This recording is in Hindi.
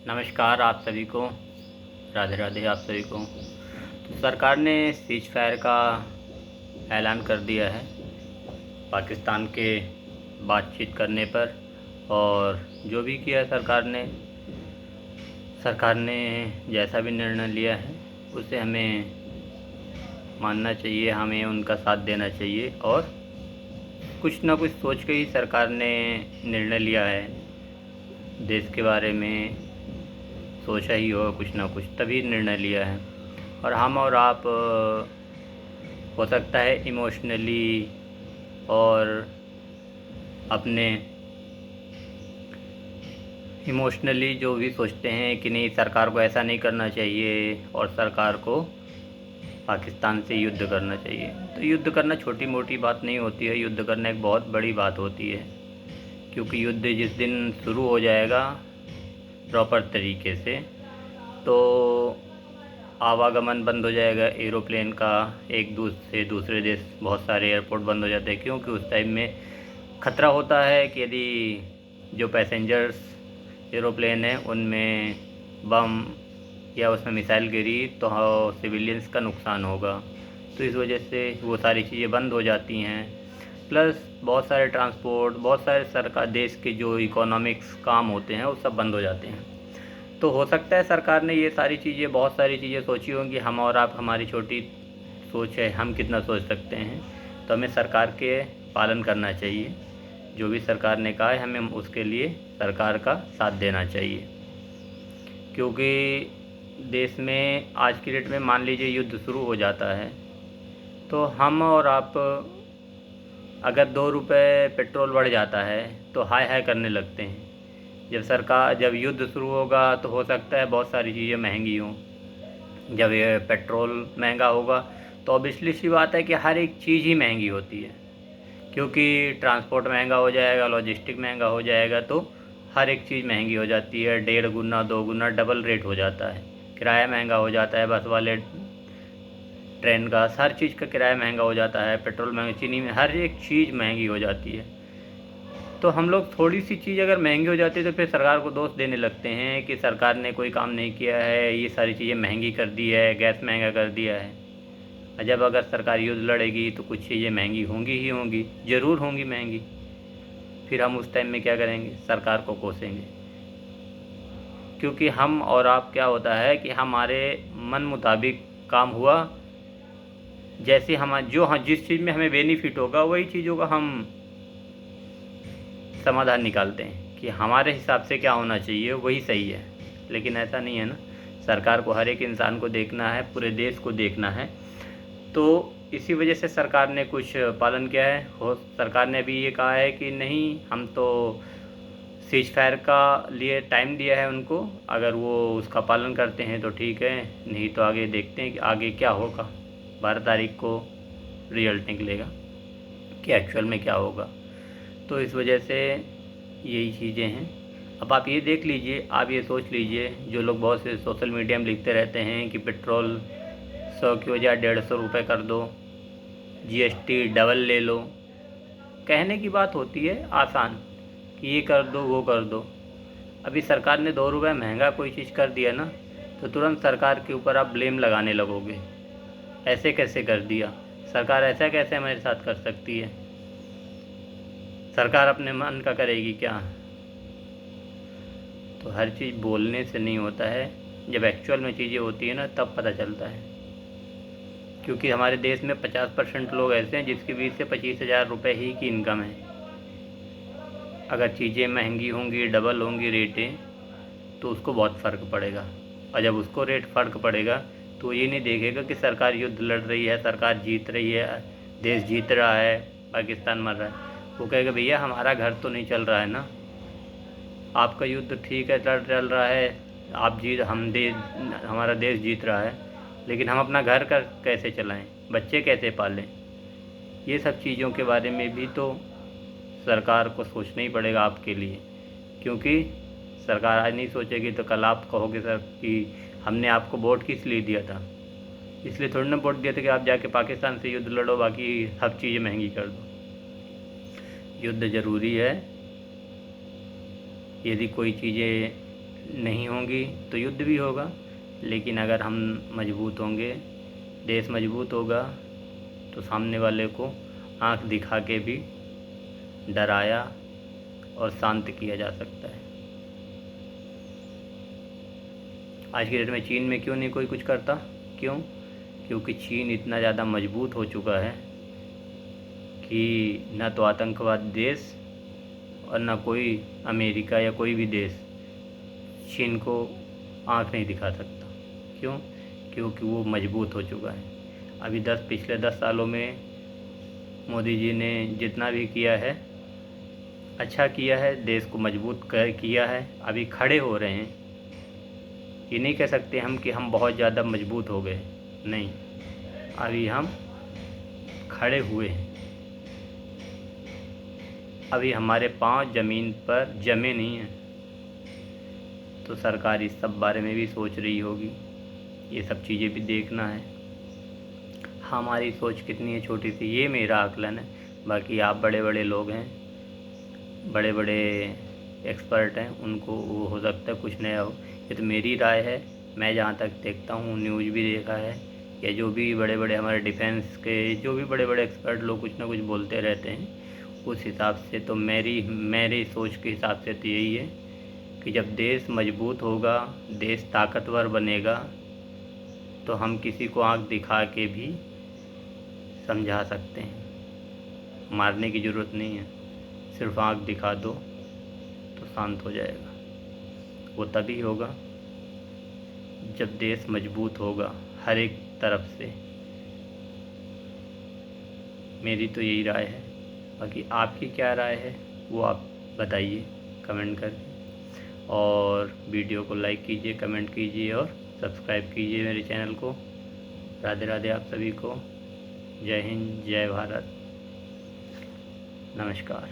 नमस्कार आप सभी को। राधे राधे आप सभी को। तो सरकार ने सीज फायर का ऐलान कर दिया है पाकिस्तान के बातचीत करने पर। और जो भी किया सरकार ने जैसा भी निर्णय लिया है उसे हमें मानना चाहिए, हमें उनका साथ देना चाहिए। और कुछ ना कुछ सोच के ही सरकार ने निर्णय लिया है, देश के बारे में सोचा ही होगा कुछ ना कुछ, तभी निर्णय लिया है। और हम और आप हो सकता है इमोशनली और अपने इमोशनली जो भी सोचते हैं कि नहीं सरकार को ऐसा नहीं करना चाहिए और सरकार को पाकिस्तान से युद्ध करना चाहिए। तो युद्ध करना छोटी मोटी बात नहीं होती है, युद्ध करना एक बहुत बड़ी बात होती है। क्योंकि युद्ध जिस दिन शुरू हो जाएगा प्रॉपर तरीके से, तो आवागमन बंद हो जाएगा एरोप्लेन का, एक से दूसरे देश बहुत सारे एयरपोर्ट बंद हो जाते हैं। क्योंकि उस टाइम में ख़तरा होता है कि यदि जो पैसेंजर्स एरोप्लेन है उनमें बम या उसमें मिसाइल गिरी तो सिविलियंस का नुकसान होगा। तो इस वजह से वो सारी चीज़ें बंद हो जाती हैं। प्लस बहुत सारे ट्रांसपोर्ट, बहुत सारे सरकार देश के जो इकोनॉमिक्स काम होते हैं वो सब बंद हो जाते हैं। तो हो सकता है सरकार ने ये सारी चीज़ें, बहुत सारी चीज़ें सोची होंगी। हम और आप, हमारी छोटी सोच है, हम कितना सोच सकते हैं। तो हमें सरकार के पालन करना चाहिए, जो भी सरकार ने कहा है हमें उसके लिए सरकार का साथ देना चाहिए। क्योंकि देश में आज की डेट में मान लीजिए युद्ध शुरू हो जाता है तो हम और आप, अगर 2 रुपये पेट्रोल बढ़ जाता है तो हाय हाय करने लगते हैं। जब युद्ध शुरू होगा तो हो सकता है बहुत सारी चीज़ें महंगी हों। जब ये पेट्रोल महंगा होगा तो ऑब्वियसली सी बात है कि हर एक चीज़ ही महंगी होती है। क्योंकि ट्रांसपोर्ट महंगा हो जाएगा, लॉजिस्टिक महंगा हो जाएगा, तो हर एक चीज़ महंगी हो जाती है। 1.5 गुना 2 गुना डबल रेट हो जाता है। किराया महंगा हो जाता है, बस वाले ट्रेन का, हर चीज़ का किराया महंगा हो जाता है। पेट्रोल महंगा, चीनी में, हर एक चीज़ महंगी हो जाती है। तो हम लोग थोड़ी सी चीज़ अगर महंगी हो जाती है तो फिर सरकार को दोष देने लगते हैं कि सरकार ने कोई काम नहीं किया है, ये सारी चीज़ें महंगी कर दी है, गैस महंगा कर दिया है। जब अगर सरकार युद्ध लड़ेगी तो कुछ चीज़ें महंगी होंगी ही होंगी, ज़रूर होंगी महंगी। फिर हम उस टाइम में क्या करेंगे? सरकार को कोसेंगे। क्योंकि हम और आप, क्या होता है कि हमारे मन मुताबिक काम हुआ, जैसे जिस चीज़ में हमें बेनिफिट होगा वही चीज़ों का हम समाधान निकालते हैं कि हमारे हिसाब से क्या होना चाहिए वही सही है। लेकिन ऐसा नहीं है ना, सरकार को हर एक इंसान को देखना है, पूरे देश को देखना है। तो इसी वजह से सरकार ने कुछ पालन किया है। सरकार ने भी ये कहा है कि नहीं, हम तो सीज फायर का लिए टाइम दिया है उनको, अगर वो उसका पालन करते हैं तो ठीक है, नहीं तो आगे देखते हैं कि आगे क्या होगा। 12 तारीख को रिजल्ट निकलेगा कि एक्चुअल में क्या होगा। तो इस वजह से यही चीज़ें हैं। अब आप ये देख लीजिए, आप ये सोच लीजिए, जो लोग बहुत से सोशल मीडिया में लिखते रहते हैं कि पेट्रोल 100 की बजाय 150 रुपये कर दो, जीएसटी डबल ले लो। कहने की बात होती है आसान कि ये कर दो वो कर दो। अभी सरकार ने 2 रुपये महंगा कोई चीज़ कर दिया ना, तो तुरंत सरकार के ऊपर आप ब्लेम लगाने लगोगे, ऐसे कैसे कर दिया, सरकार ऐसा कैसे हमारे साथ कर सकती है, सरकार अपने मन का करेगी क्या। तो हर चीज़ बोलने से नहीं होता है, जब एक्चुअल में चीज़ें होती है ना तब पता चलता है। क्योंकि हमारे देश में 50% लोग ऐसे हैं जिसके 20 से 25 हज़ार रुपये ही की इनकम है। अगर चीज़ें महंगी होंगी, डबल होंगी रेटें, तो उसको बहुत फ़र्क पड़ेगा। और जब उसको रेट फ़र्क पड़ेगा तो ये नहीं देखेगा कि सरकार युद्ध लड़ रही है, सरकार जीत रही है, देश जीत रहा है, पाकिस्तान मर रहा है। वो कहेगा भैया हमारा घर तो नहीं चल रहा है ना, आपका युद्ध ठीक है चल रहा है, हमारा देश जीत रहा है, लेकिन हम अपना घर का कैसे चलाएं, बच्चे कैसे पालें। ये सब चीज़ों के बारे में भी तो सरकार को सोचना ही पड़ेगा आपके लिए। क्योंकि सरकार आज नहीं सोचेगी तो कल आप कहोगे सर कि हमने आपको वोट किस लिए दिया था, इसलिए थोड़ी ना वोट दिया था कि आप जाके पाकिस्तान से युद्ध लड़ो, बाकी सब चीज़ें महंगी कर दो। युद्ध ज़रूरी है। यदि कोई चीज़ें नहीं होंगी तो युद्ध भी होगा। लेकिन अगर हम मजबूत होंगे, देश मजबूत होगा, तो सामने वाले को आंख दिखा के भी डराया और शांत किया जा सकता है। आज की डेट में चीन में क्यों नहीं कोई कुछ करता? क्यों? क्योंकि चीन इतना ज़्यादा मजबूत हो चुका है कि न तो आतंकवाद देश और न कोई अमेरिका या कोई भी देश चीन को आंख नहीं दिखा सकता। क्यों? क्योंकि वो मजबूत हो चुका है। अभी पिछले 10 सालों में मोदी जी ने जितना भी किया है अच्छा किया है, देश को मजबूत किया है। अभी खड़े हो रहे हैं। ये नहीं कह सकते हम कि हम बहुत ज़्यादा मजबूत हो गए, नहीं, अभी हम खड़े हुए हैं। अभी हमारे पाँव ज़मीन पर जमे नहीं हैं। तो सरकार इस सब बारे में भी सोच रही होगी। ये सब चीज़ें भी देखना है। हमारी सोच कितनी है छोटी सी, ये मेरा आकलन है। बाकी आप बड़े बड़े लोग हैं, बड़े बड़े एक्सपर्ट हैं, उनको वो हो सकता है कुछ नया हो। ये तो मेरी राय है। मैं जहाँ तक देखता हूँ, न्यूज़ भी देखा है, या जो भी बड़े बड़े हमारे डिफेंस के जो भी बड़े बड़े एक्सपर्ट लोग कुछ ना कुछ बोलते रहते हैं, उस हिसाब से तो मेरी सोच के हिसाब से तो यही है कि जब देश मजबूत होगा, देश ताकतवर बनेगा, तो हम किसी को आंख दिखा के भी समझा सकते हैं। मारने की ज़रूरत नहीं है, सिर्फ आंख दिखा दो तो शांत हो जाएगा। वो तभी होगा जब देश मजबूत होगा हर एक तरफ से। मेरी तो यही राय है। बाकी आपकी क्या राय है वो आप बताइए कमेंट करके, और वीडियो को लाइक कीजिए, कमेंट कीजिए और सब्सक्राइब कीजिए मेरे चैनल को। राधे राधे आप सभी को। जय हिंद, जय भारत, नमस्कार।